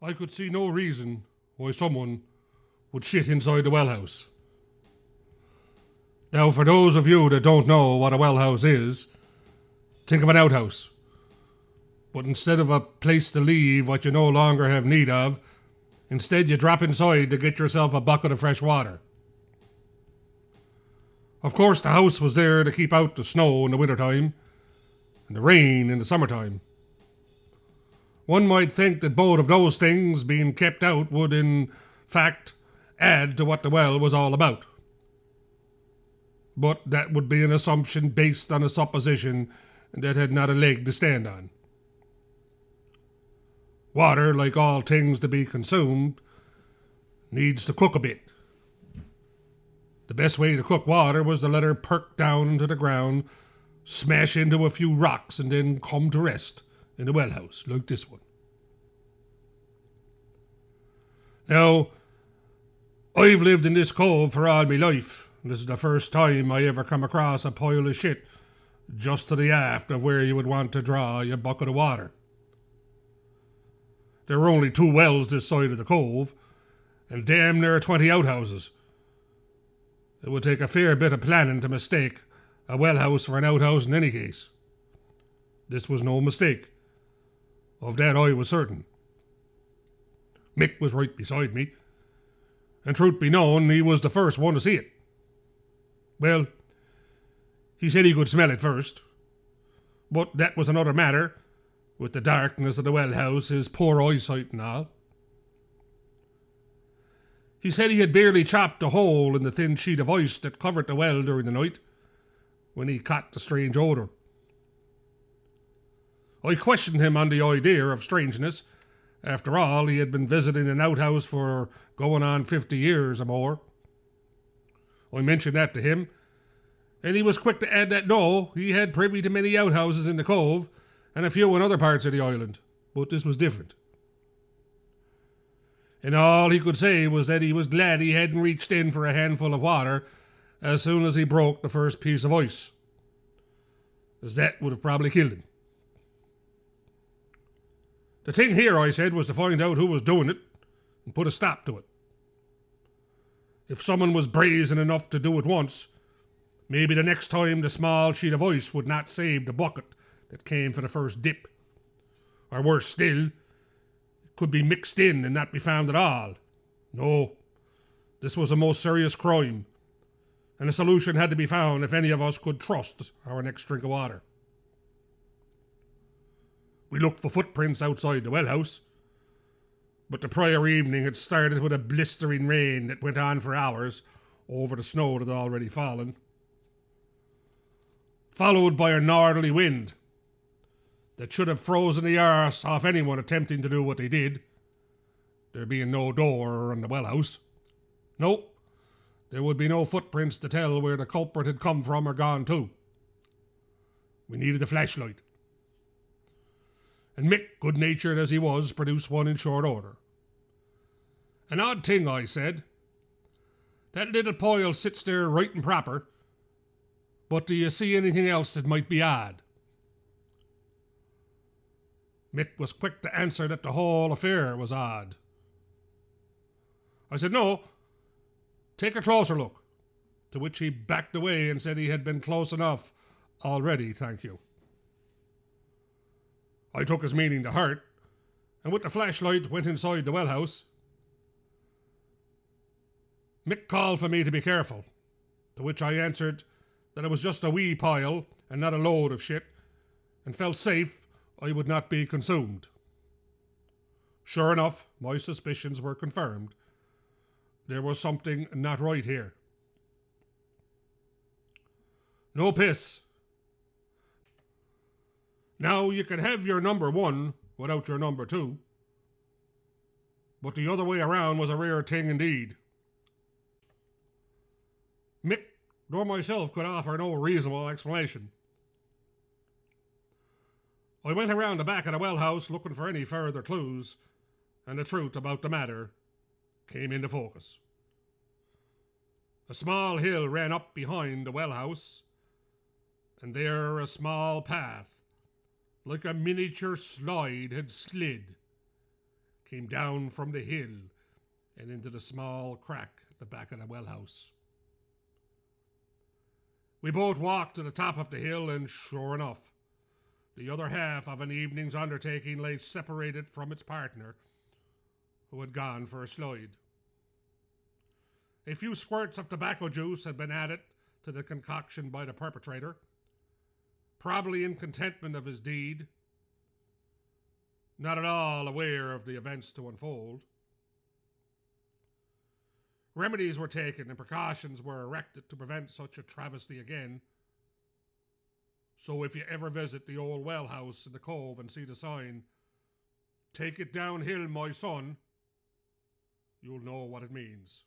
I could see no reason why someone would shit inside the WellHouse. Now, for those of you that don't know what a WellHouse is, think of an outhouse. But instead of a place to leave what you no longer have need of, instead you drop inside to get yourself a bucket of fresh water. Of course, the house was there to keep out the snow in the wintertime and the rain in the summertime. One might think that both of those things being kept out would, in fact, add to what the well was all about. But that would be an assumption based on a supposition that had not a leg to stand on. Water, like all things to be consumed, needs to cook a bit. The best way to cook water was to let her perk down into the ground, smash into a few rocks, and then come to rest in the WellHouse, like this one. Now, I've lived in this cove for all my life. This is the first time I ever come across a pile of shit just to the aft of where you would want to draw your bucket of water. There were only 2 wells this side of the cove, and damn near 20 outhouses. It would take a fair bit of planning to mistake a WellHouse for an outhouse in any case. This was no mistake. Of that I was certain. Mick was right beside me, and truth be known, he was the first one to see it. Well, he said he could smell it first, but that was another matter, with the darkness of the WellHouse, his poor eyesight and all. He said he had barely chopped a hole in the thin sheet of ice that covered the well during the night when he caught the strange odour. I questioned him on the idea of strangeness. After all, he had been visiting an outhouse for going on 50 years or more. I mentioned that to him, and he was quick to add that no, he had privy to many outhouses in the cove and a few in other parts of the island, but this was different. And all he could say was that he was glad he hadn't reached in for a handful of water as soon as he broke the first piece of ice, as that would have probably killed him. The thing here, I said, was to find out who was doing it and put a stop to it. If someone was brazen enough to do it once, maybe the next time the small sheet of ice would not save the bucket that came for the first dip. Or worse still, it could be mixed in and not be found at all. No, this was a most serious crime, and a solution had to be found if any of us could trust our next drink of water. We looked for footprints outside the WellHouse, but the prior evening had started with a blistering rain that went on for hours over the snow that had already fallen, followed by a northerly wind that should have frozen the arse off anyone attempting to do what they did, there being no door in the WellHouse. Nope, there would be no footprints to tell where the culprit had come from or gone to. We needed a flashlight. And Mick, good-natured as he was, produced one in short order. An odd thing, I said. That little pile sits there right and proper, but do you see anything else that might be odd? Mick was quick to answer that the whole affair was odd. I said, no, take a closer look, to which he backed away and said he had been close enough already, thank you. I took his meaning to heart, and with the flashlight went inside the WellHouse. Mick called for me to be careful, to which I answered that it was just a wee pile and not a load of shit, and felt safe I would not be consumed. Sure enough, my suspicions were confirmed. There was something not right here. No piss. Now, you can have your number 1 without your number 2, but the other way around was a rare thing indeed. Mick nor myself could offer no reasonable explanation. I went around the back of the WellHouse looking for any further clues, and the truth about the matter came into focus. A small hill ran up behind the WellHouse, and there a small path, like a miniature slide, had slid, came down from the hill and into the small crack at the back of the well-house. We both walked to the top of the hill, and sure enough, the other half of an evening's undertaking lay separated from its partner, who had gone for a slide. A few squirts of tobacco juice had been added to the concoction by the perpetrator, probably in contentment of his deed, not at all aware of the events to unfold. Remedies were taken and precautions were erected to prevent such a travesty again. So if you ever visit the old well house in the cove and see the sign, "Take it downhill, my son," you'll know what it means.